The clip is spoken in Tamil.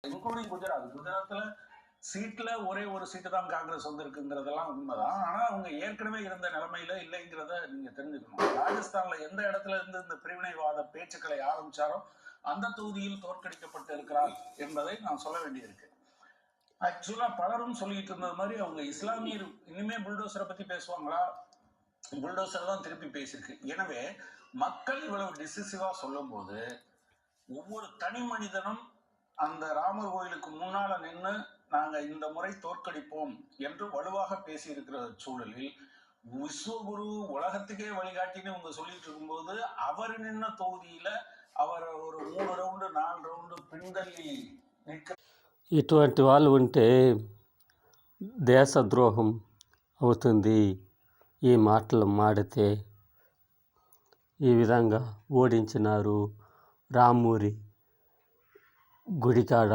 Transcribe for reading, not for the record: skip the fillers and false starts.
இன்க்ளூடிங் குஜராத்ல சீட்ல ஒரே ஒரு சீட்டு தான் காங்கிரஸ் வந்திருக்குங்கிறதெல்லாம் உண்மைதான். ஆனா அவங்க ஏற்கனவே இருந்த நிலைமையில இல்லைங்கிறத நீங்க தெரிஞ்சுக்கணும். ராஜஸ்தான்ல எந்த இடத்துல இருந்து இந்த பிரிவினைவாத பேச்சுக்களை ஆரம்பிச்சாரோ அந்த தொகுதியில் தோற்கடிக்கப்பட்டு இருக்கிறார் என்பதை நான் சொல்ல வேண்டியிருக்கு. ஆக்சுவலா பலரும் சொல்லிட்டு இருந்தது மாதிரி அவங்க இஸ்லாமியர் இனிமே புல்டோசரை பத்தி பேசுவாங்களா? புல்டோசர் தான் திருப்பி பேசியிருக்கு. எனவே மக்கள் இவ்வளவு டிசிசிவா சொல்லும் போது ஒவ்வொரு தனி மனிதனும் அந்த ராமர் கோயிலுக்கு முன்னால நின்று நாங்க இந்த முறை தோற்கடிப்போம் என்று வலுவாக பேசி இருக்கிற சூழலில் விஸ்வகுரு உலகத்துக்கே வழிகாட்டின்னு இவங்க சொல்லிட்டு இருக்கும்போது அவர் நின்ன தொகுதியில அவர் ஒரு 3 రౌండ్ 4 రౌండ్ பின்தள்ளி நிற்க ఇటువంటి వాళ్ళు ఉంటే దేశద్రోహం అవుతుంది. ఈ మాటలు మాడితే ఈ విధంగా ఓడించినారు రామూరి గుడికాడ